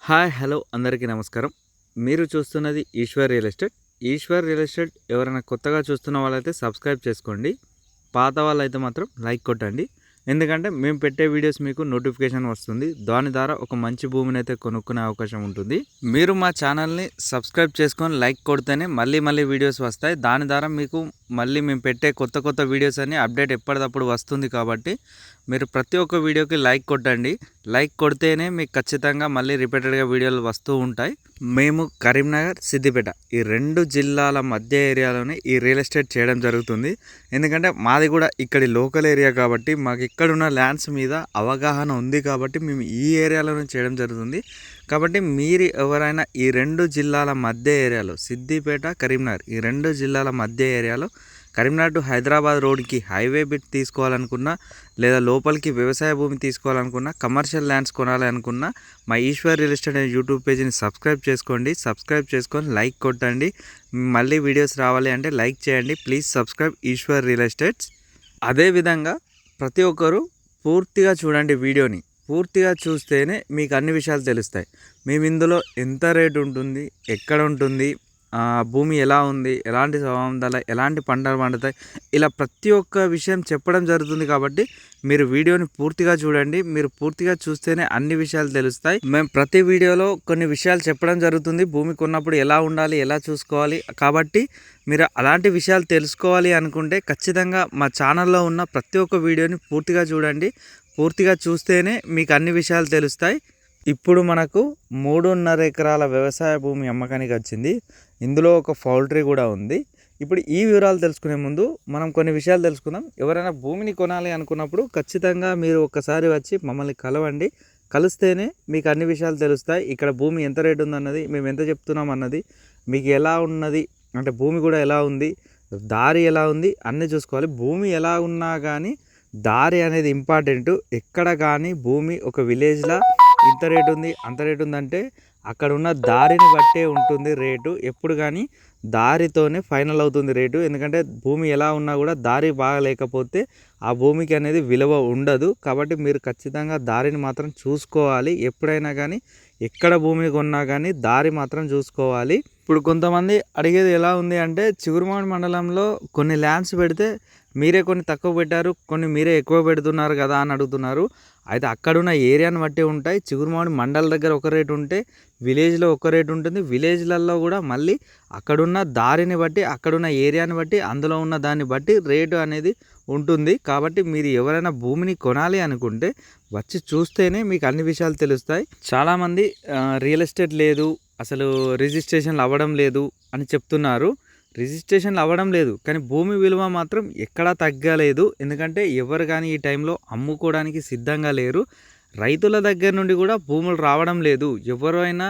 Hi hello అందరికీ నమస్కారం. మీరు చూస్తున్నది Eshwar real estate. Eshwar real estate ఎవరైనా కొత్తగా చూస్తున్న వాళ్ళైతే సబ్స్క్రైబ్ చేసుకోండి. పాత వాళ్ళైతే మాత్రం లైక్ కొట్టండి. ఎందుకంటే మేము పెట్టే వీడియోస్ మీకు నోటిఫికేషన్ వస్తుంది. దాని ద్వారా ఒక మంచి భూమిని అయితే కొనుక్కునే అవకాశం ఉంటుంది. మీరు మా ఛానల్ని సబ్స్క్రైబ్ చేసుకొని లైక్ కొడితేనే మళ్ళీ వీడియోస్ వస్తాయి. దాని ద్వారా మీకు మళ్ళీ మేము పెట్టే కొత్త వీడియోస్ అన్ని అప్డేట్ ఎప్పటికప్పుడు వస్తుంది. కాబట్టి మీరు ప్రతి ఒక్క వీడియోకి లైక్ కొట్టండి. లైక్ కొడితేనే మీకు ఖచ్చితంగా మళ్ళీ రిపీటెడ్గా వీడియోలు వస్తూ ఉంటాయి. మేము కరీంనగర్, సిద్దిపేట ఈ రెండు జిల్లాల మధ్య ఏరియాలోనే ఈ రియల్ ఎస్టేట్ చేయడం జరుగుతుంది. ఎందుకంటే మాది కూడా ఇక్కడి లోకల్ ఏరియా కాబట్టి మాకు ఇక్కడున్న ల్యాండ్స్ మీద అవగాహన ఉంది కాబట్టి మేము ఈ ఏరియాలోనే చేయడం జరుగుతుంది. కాబట్టి మీరు ఎవరైనా ఈ రెండు జిల్లాల మధ్య ఏరియాలో సిద్దిపేట, కరీంనగర్ ఈ రెండు జిల్లాల మధ్య ఏరియాలో కరీంనగర్ టు హైదరాబాద్ రోడ్కి హైవే బిట్ తీసుకోవాలనుకున్నా, లేదా లోపలికి వ్యవసాయ భూమి తీసుకోవాలనుకున్నా, కమర్షియల్ ల్యాండ్స్ కొనాలి అనుకున్నా మా ఈశ్వర్ రియల్ ఎస్టేట్ అనే యూట్యూబ్ పేజీని సబ్స్క్రైబ్ చేసుకోండి. సబ్స్క్రైబ్ చేసుకొని లైక్ కొట్టండి. మళ్ళీ వీడియోస్ రావాలి అంటే లైక్ చేయండి. Please subscribe Eshwar real estates. అదేవిధంగా ప్రతి ఒక్కరూ పూర్తిగా చూడండి. వీడియోని పూర్తిగా చూస్తేనే మీకు అన్ని విషయాలు తెలుస్తాయి. మేము ఇందులో ఎంత రేటు ఉంటుంది, ఎక్కడ ఉంటుంది, భూమి ఎలా ఉంది, ఎలాంటి సమాధానాలు, ఎలాంటి పంటలు పండుతాయి, ఇలా ప్రతి ఒక్క విషయం చెప్పడం జరుగుతుంది. కాబట్టి మీరు వీడియోని పూర్తిగా చూడండి. మీరు పూర్తిగా చూస్తేనే అన్ని విషయాలు తెలుస్తాయి. మేము ప్రతి వీడియోలో కొన్ని విషయాలు చెప్పడం జరుగుతుంది. భూమి కొన్నప్పుడు ఎలా ఉండాలి, ఎలా చూసుకోవాలి. కాబట్టి మీరు అలాంటి విషయాలు తెలుసుకోవాలి అనుకుంటే ఖచ్చితంగా మా ఛానల్లో ఉన్న ప్రతి ఒక్క వీడియోని పూర్తిగా చూడండి. పూర్తిగా చూస్తేనే మీకు అన్ని విషయాలు తెలుస్తాయి. ఇప్పుడు మనకు 3.5 ఎకరాల వ్యవసాయ భూమి అమ్మకానికి వచ్చింది. ఇందులో ఒక పౌల్ట్రీ కూడా ఉంది. ఇప్పుడు ఈ వివరాలు తెలుసుకునే ముందు మనం కొన్ని విషయాలు తెలుసుకుందాం. ఎవరైనా భూమిని కొనాలి అనుకున్నప్పుడు ఖచ్చితంగా మీరు ఒక్కసారి వచ్చి మమ్మల్ని కలవండి. కలిస్తేనే మీకు అన్ని విషయాలు తెలుస్తాయి. ఇక్కడ భూమి ఎంత రేటు ఉందన్నది, మేము ఎంత చెప్తున్నాం అన్నది, మీకు ఎలా ఉన్నది అంటే భూమి కూడా ఎలా ఉంది, దారి ఎలా ఉంది అన్నీ చూసుకోవాలి. భూమి ఎలా ఉన్నా కానీ దారి అనేది ఇంపార్టెంట్. ఎక్కడ కానీ భూమి ఒక విలేజ్లో ఇంత రేటు ఉంది, అంత రేటు ఉందంటే అక్కడ ఉన్న దారిని బట్టే ఉంటుంది రేటు. ఎప్పుడు కానీ దారితోనే ఫైనల్ అవుతుంది రేటు. ఎందుకంటే భూమి ఎలా ఉన్నా కూడా దారి బాగా లేకపోతే ఆ భూమికి అనేది విలువ ఉండదు. కాబట్టి మీరు ఖచ్చితంగా దారిని మాత్రం చూసుకోవాలి. ఎప్పుడైనా కానీ ఎక్కడ భూమి కొన్నా కానీ దారి మాత్రం చూసుకోవాలి. ఇప్పుడు కొంతమంది అడిగేది ఎలా ఉంది అంటే, చిగురుమామిడి మండలంలో కొన్ని ల్యాండ్స్ పెడితే మీరే కొన్ని తక్కువ పెట్టారు, కొన్ని మీరే ఎక్కువ పెడుతున్నారు కదా అని అడుగుతున్నారు. అయితే అక్కడున్న ఏరియాని బట్టి ఉంటాయి. చిగురుమామిడి మండల దగ్గర ఒక రేటు ఉంటే విలేజ్లో ఒక రేటు ఉంటుంది. విలేజ్లలో కూడా మళ్ళీ అక్కడున్న దారిని బట్టి, అక్కడున్న ఏరియాని బట్టి, అందులో ఉన్న దాన్ని బట్టి రేటు అనేది ఉంటుంది. కాబట్టి మీరు ఎవరైనా భూమిని కొనాలి అనుకుంటే వచ్చి చూస్తేనే మీకు అన్ని విషయాలు తెలుస్తాయి. చాలామంది రియల్ ఎస్టేట్ లేదు, అసలు రిజిస్ట్రేషన్లు అవ్వడం లేదు అని చెప్తున్నారు. రిజిస్ట్రేషన్లు అవ్వడం లేదు కానీ భూమి విలువ మాత్రం ఎక్కడా తగ్గలేదు. ఎందుకంటే ఎవరు కానీ ఈ టైంలో అమ్ముకోవడానికి సిద్ధంగా లేరు. రైతుల దగ్గర నుండి కూడా భూములు రావడం లేదు. ఎవరైనా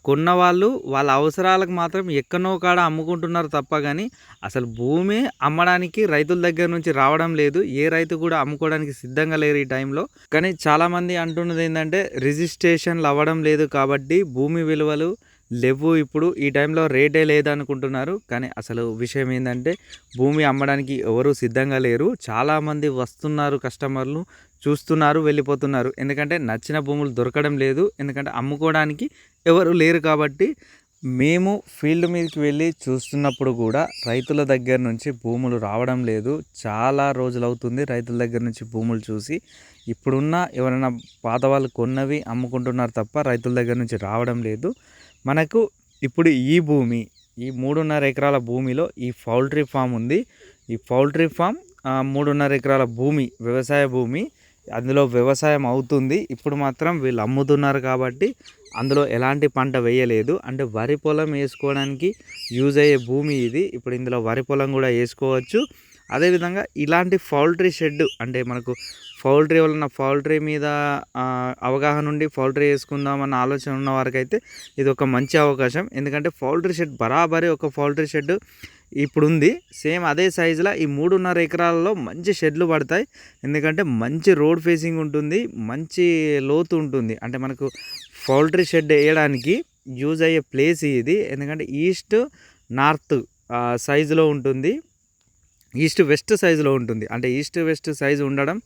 కొన్న వాళ్ళు వాళ్ళ అవసరాలకు మాత్రం ఎక్కడో కాడ అమ్ముకుంటున్నారు తప్ప కానీ అసలు భూమి అమ్మడానికి రైతుల దగ్గర నుంచి రావడం లేదు. ఏ రైతు కూడా అమ్ముకోవడానికి సిద్ధంగా లేరు ఈ టైంలో. కానీ చాలామంది అంటున్నది ఏంటంటే రిజిస్ట్రేషన్లు అవ్వడం లేదు కాబట్టి భూమి విలువలు లేవు, ఇప్పుడు ఈ టైంలో రేటే లేదనుకుంటున్నారు. కానీ అసలు విషయం ఏంటంటే భూమి అమ్మడానికి ఎవరు సిద్ధంగా లేరు. చాలామంది వస్తున్నారు, కస్టమర్లు చూస్తున్నారు, వెళ్ళిపోతున్నారు. ఎందుకంటే నచ్చిన భూములు దొరకడం లేదు. ఎందుకంటే అమ్ముకోవడానికి ఎవరు లేరు. కాబట్టి మేము ఫీల్డ్ మీదకి వెళ్ళి చూస్తున్నప్పుడు కూడా రైతుల దగ్గర నుంచి భూములు రావడం లేదు. చాలా రోజులు అవుతుంది రైతుల దగ్గర నుంచి భూములు చూసి. ఇప్పుడున్న ఎవరైనా పాత వాళ్ళు కొన్నవి అమ్ముకుంటున్నారు తప్ప రైతుల దగ్గర నుంచి రావడం లేదు. మనకు ఇప్పుడు ఈ భూమి, ఈ 3.5 ఎకరాల భూమిలో ఈ పౌల్ట్రీ ఫామ్ ఉంది. ఈ పౌల్ట్రీ ఫామ్ 3.5 ఎకరాల భూమి వ్యవసాయ భూమి. అందులో వ్యవసాయం అవుతుంది. ఇప్పుడు మాత్రం వీళ్ళు అమ్ముతున్నారు కాబట్టి అందులో ఎలాంటి పంట వేయలేదు. అంటే వరి పొలం వేసుకోవడానికి యూజ్ అయ్యే భూమి ఇది. ఇప్పుడు ఇందులో వరి పొలం కూడా వేసుకోవచ్చు. అదేవిధంగా ఇలాంటి పౌల్ట్రీ షెడ్ అంటే మనకు పౌల్ట్రీ వలన పౌల్ట్రీ మీద అవగాహన ఉండి పౌల్ట్రీ వేసుకుందామన్న ఆలోచన ఉన్న వారికైతే ఇది ఒక మంచి అవకాశం. ఎందుకంటే పౌల్ట్రీ షెడ్ బరాబరి ఒక పౌల్ట్రీ షెడ్ ఇప్పుడు ఉంది. సేమ్ అదే సైజులో ఈ 3.5 ఎకరాలలో మంచి షెడ్లు పడతాయి. ఎందుకంటే మంచి రోడ్ ఫేసింగ్ ఉంటుంది, మంచి లోతు ఉంటుంది. అంటే మనకు పౌల్ట్రీ షెడ్ వేయడానికి యూజ్ అయ్యే ప్లేస్ ఇది. ఎందుకంటే ఈస్ట్ నార్త్ సైజులో ఉంటుంది. ఈస్ట్ వెస్ట్ సైజులో ఉంటుంది. అంటే ఈస్ట్ వెస్ట్ సైజు ఉండడం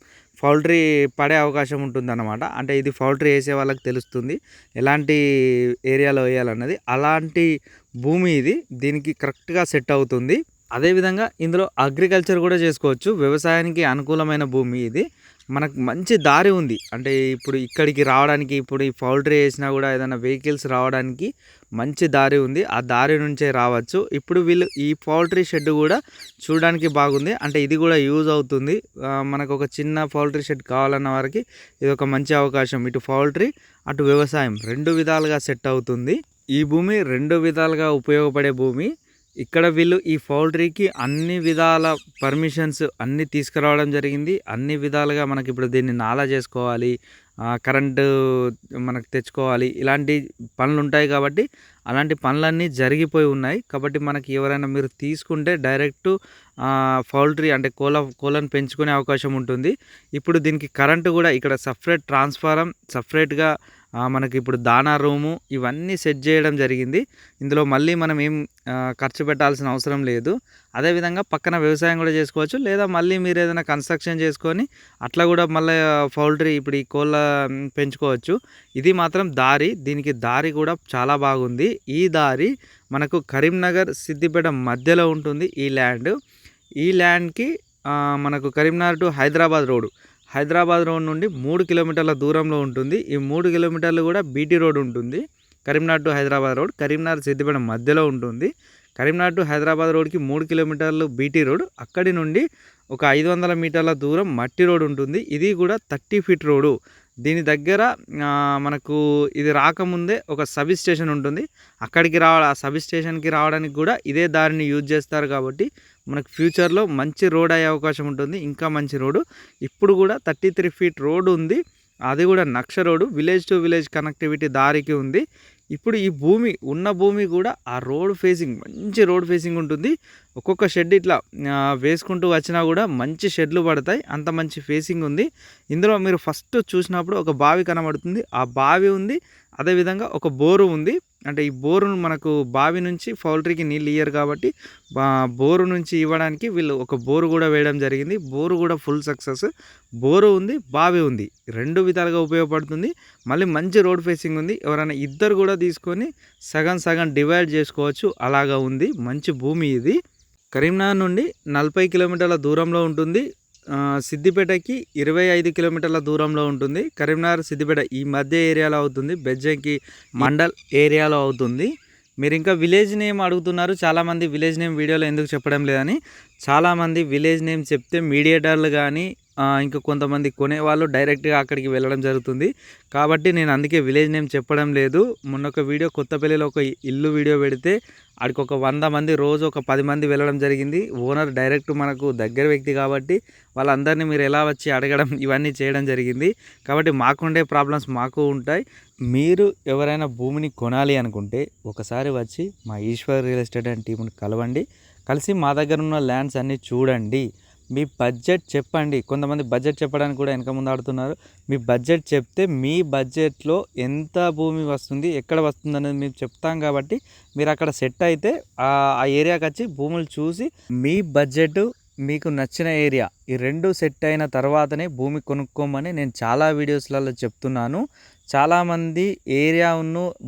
పౌల్ట్రీ పడే అవకాశం ఉంటుందన్నమాట. అంటే ఇది పౌల్ట్రీ వేసే వాళ్ళకి తెలుస్తుంది ఎలాంటి ఏరియాలో వేయాలన్నది. అలాంటి భూమి ఇది, దీనికి కరెక్ట్గా సెట్ అవుతుంది. అదేవిధంగా ఇందులో అగ్రికల్చర్ కూడా చేసుకోవచ్చు. వ్యవసాయానికి అనుకూలమైన భూమి ఇది. మనకు మంచి దారి ఉంది. అంటే ఇప్పుడు ఇక్కడికి రావడానికి, ఇప్పుడు ఈ పౌల్ట్రీ వేసినా కూడా ఏదైనా వెహికల్స్ రావడానికి మంచి దారి ఉంది. ఆ దారి నుంచే రావచ్చు. ఇప్పుడు వీళ్ళు ఈ పౌల్ట్రీ షెడ్ కూడా చూడడానికి బాగుంది. అంటే ఇది కూడా యూజ్ అవుతుంది. మనకు ఒక చిన్న పౌల్ట్రీ షెడ్ కావాలన్న వారికి ఇది ఒక మంచి అవకాశం. ఇటు పౌల్ట్రీ అటు వ్యవసాయం 2 విధాలుగా సెట్ అవుతుంది. ఈ భూమి 2 విధాలుగా ఉపయోగపడే భూమి. ఇక్కడ వీళ్ళు ఈ పౌల్ట్రీకి అన్ని విధాల పర్మిషన్స్ అన్నీ తీసుకురావడం జరిగింది. అన్ని విధాలుగా మనకి ఇప్పుడు దీన్ని నాలా చేసుకోవాలి, కరెంటు మనకు తెచ్చుకోవాలి, ఇలాంటి పనులు ఉంటాయి కాబట్టి అలాంటి పనులన్నీ జరిగిపోయి ఉన్నాయి. కాబట్టి మనకి ఎవరైనా మీరు తీసుకుంటే డైరెక్ట్ పౌల్ట్రీ అంటే కోళ్ళను పెంచుకునే అవకాశం ఉంటుంది. ఇప్పుడు దీనికి కరెంటు కూడా ఇక్కడ సపరేట్ ట్రాన్స్ఫారం, సపరేట్గా మనకి ఇప్పుడు దానా రూము ఇవన్నీ సెట్ చేయడం జరిగింది. ఇందులో మళ్ళీ మనం ఏం ఖర్చు పెట్టాల్సిన అవసరం లేదు. అదేవిధంగా పక్కన వ్యవసాయం కూడా చేసుకోవచ్చు, లేదా మళ్ళీ మీరు ఏదైనా కన్స్ట్రక్షన్ చేసుకొని అట్లా కూడా మళ్ళీ పౌల్ట్రీ ఇప్పుడు ఈ కోళ్ళ పెంచుకోవచ్చు. ఇది మాత్రం దారి, దీనికి దారి కూడా చాలా బాగుంది. ఈ దారి మనకు కరీంనగర్ సిద్దిపేట మధ్యలో ఉంటుంది. ఈ ల్యాండ్కి మనకు కరీంనగర్ టు హైదరాబాద్ రోడ్ నుండి 3 కిలోమీటర్ల దూరంలో ఉంటుంది. ఈ 3 కిలోమీటర్లు కూడా బీటీ రోడ్ ఉంటుంది. కరీంనగర్ టు హైదరాబాద్ రోడ్ కరీంనగర్ సిద్దిపేట మధ్యలో ఉంటుంది. కరీంనగర్ టు హైదరాబాద్ రోడ్కి 3 కిలోమీటర్లు బీటీ రోడ్, అక్కడి నుండి ఒక 500 మీటర్ల దూరం మట్టి రోడ్ ఉంటుంది. ఇది కూడా 30 ఫీట్ రోడ్డు. దీని దగ్గర మనకు ఇది రాకముందే ఒక సబ్ స్టేషన్ ఉంటుంది. అక్కడికి ఆ సబ్ స్టేషన్కి రావడానికి కూడా ఇదే దారిని యూజ్ చేస్తారు. కాబట్టి మనకు ఫ్యూచర్లో మంచి రోడ్ అయ్యే అవకాశం ఉంటుంది, ఇంకా మంచి రోడ్డు. ఇప్పుడు కూడా 33 ఫీట్ రోడ్డు ఉంది. అది కూడా నక్ష road, village to village connectivity దారికి ఉంది. ఇప్పుడు ఈ భూమి కూడా ఆ మంచి రోడ్ ఫేసింగ్ ఉంటుంది. ఒక్కొక్క షెడ్ ఇట్లా వేసుకుంటూ వచ్చినా కూడా మంచి షెడ్లు పడతాయి, అంత మంచి ఫేసింగ్ ఉంది. ఇందులో మీరు ఫస్ట్ చూసినప్పుడు ఒక బావి కనబడుతుంది. ఆ బావి ఉంది, అదేవిధంగా ఒక బోరు ఉంది. అంటే ఈ బోరును మనకు బావి నుంచి పౌల్ట్రీకి నీళ్ళు ఇయ్యరు కాబట్టి బోరు నుంచి ఇవ్వడానికి వీళ్ళు ఒక బోరు కూడా వేయడం జరిగింది. బోరు కూడా ఫుల్ సక్సెస్. బోరు ఉంది, బావి ఉంది, 2 విధాలుగా ఉపయోగపడుతుంది. మళ్ళీ మంచి రోడ్ ఫేసింగ్ ఉంది. ఎవరైనా ఇద్దరు కూడా తీసుకొని సగం డివైడ్ చేసుకోవచ్చు, అలాగా ఉంది. మంచి భూమి ఇది. కరీంనగర్ నుండి 40 కిలోమీటర్ల దూరంలో ఉంటుంది. సిద్దిపేటకి 25 కిలోమీటర్ల దూరంలో ఉంటుంది. కరీంనగర్ సిద్దిపేట ఈ మధ్య ఏరియాలో అవుతుంది, బెజ్జంకి మండల్ ఏరియాలో అవుతుంది. మీరు ఇంకా విలేజ్ నేమ్ అడుగుతున్నారు చాలామంది. విలేజ్ నేమ్ వీడియోలో ఎందుకు చెప్పడం లేదని, చాలామంది విలేజ్ నేమ్ చెప్తే మీడియేటర్లు కానీ ఇంకా కొంతమంది కొనేవాళ్ళు డైరెక్ట్గా అక్కడికి వెళ్ళడం జరుగుతుంది. కాబట్టి నేను అందుకే విలేజ్ నేమ్ చెప్పడం లేదు. మొన్న ఒక వీడియో కొత్తపల్లిలో ఒక ఇల్లు వీడియో పెడితే ఆడికి ఒక 100 మంది, రోజు ఒక 10 మంది వెళ్ళడం జరిగింది. ఓనర్ డైరెక్ట్ మనకు దగ్గర వ్యక్తి కాబట్టి వాళ్ళందరినీ మీరు ఎలా వచ్చి అడగడం ఇవన్నీ చేయడం జరిగింది. కాబట్టి మాకుండే ప్రాబ్లమ్స్ మాకు ఉంటాయి. మీరు ఎవరైనా భూమిని కొనాలి అనుకుంటే ఒకసారి వచ్చి మా ఈశ్వర్ రియల్ ఎస్టేట్ అండ్ టీంని కలవండి. కలిసి మా దగ్గర ఉన్న ల్యాండ్స్ అన్నీ చూడండి. మీ బడ్జెట్ చెప్పండి. కొంతమంది బడ్జెట్ చెప్పడానికి కూడా వెనక ముందు ఆడుతున్నారు. మీ బడ్జెట్ చెప్తే మీ బడ్జెట్లో ఎంత భూమి వస్తుంది, ఎక్కడ వస్తుంది అనేది మేము చెప్తాం. కాబట్టి మీరు అక్కడ సెట్ అయితే ఆ ఏరియాకి వచ్చి భూములు చూసి మీ బడ్జెట్ మీకు నచ్చిన ఏరియా ఈ 2 సెట్ అయిన తర్వాతనే భూమి కొనుక్కోమని నేను చాలా వీడియోస్లలో చెప్తున్నాను. చాలామంది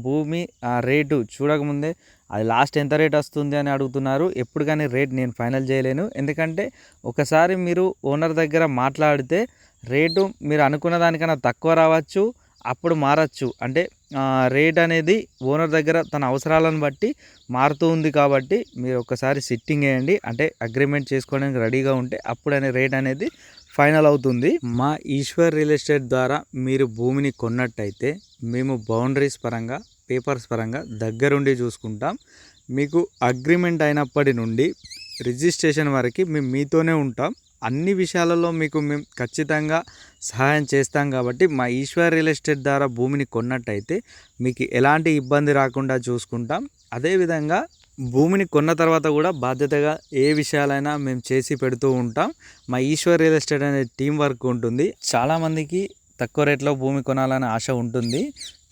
భూమి రేటు చూడకముందే అది లాస్ట్ ఎంత రేట్ వస్తుంది అని అడుగుతున్నారు. ఎప్పుడు కానీ రేట్ నేను ఫైనల్ చేయలేను. ఎందుకంటే ఒకసారి మీరు ఓనర్ దగ్గర మాట్లాడితే రేటు మీరు అనుకున్న దానికన్నా తక్కువ రావచ్చు, అప్పుడు మారచ్చు. అంటే రేట్ అనేది ఓనర్ దగ్గర తన అవసరాలను బట్టి మారుతూ ఉంది. కాబట్టి మీరు ఒకసారి సిట్టింగ్ వేయండి, అంటే అగ్రిమెంట్ చేసుకోవడానికి రెడీగా ఉంటే అప్పుడనే రేట్ అనేది ఫైనల్ అవుతుంది. మా ఈశ్వర్ రియల్ ఎస్టేట్ ద్వారా మీరు భూమిని కొన్నట్టయితే మేము బౌండరీస్ పరంగా, పేపర్స్ పరంగా దగ్గరుండి చూసుకుంటాం. మీకు అగ్రిమెంట్ అయినప్పటి నుండి రిజిస్ట్రేషన్ వరకు మేము మీతోనే ఉంటాం. అన్ని విషయాలలో మీకు మేము ఖచ్చితంగా సహాయం చేస్తాం. కాబట్టి మా ఈశ్వర్ రియల్ ఎస్టేట్ ద్వారా భూమిని కొన్నట్టయితే మీకు ఎలాంటి ఇబ్బంది రాకుండా చూసుకుంటాం. అదేవిధంగా భూమిని కొన్న తర్వాత కూడా బాధ్యతగా ఏ విషయాలైనా మేము చేసి పెడుతూ ఉంటాం. మా ఈశ్వర్ రియల్ ఎస్టేట్ అనే టీం వర్క్ ఉంటుంది. చాలామందికి తక్కువ రేట్లో భూమి కొనాలనే ఆశ ఉంటుంది.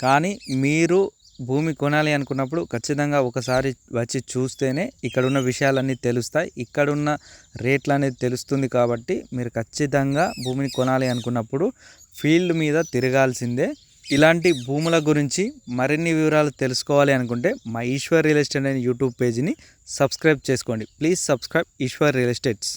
కానీ మీరు భూమి కొనాలి అనుకున్నప్పుడు ఖచ్చితంగా ఒకసారి వచ్చి చూస్తేనే ఇక్కడున్న విషయాలన్నీ తెలుస్తాయి, ఇక్కడున్న రేట్లు అనేది తెలుస్తుంది. కాబట్టి మీరు ఖచ్చితంగా భూమిని కొనాలి అనుకున్నప్పుడు ఫీల్డ్ మీద తిరగాల్సిందే. ఇలాంటి భూముల గురించి మరిన్ని వివరాలు తెలుసుకోవాలి అనుకుంటే మా ఈశ్వర్ రియల్ ఎస్టేట్ అనే యూట్యూబ్ పేజీని సబ్స్క్రైబ్ చేసుకోండి. Please subscribe Eshwar real estates.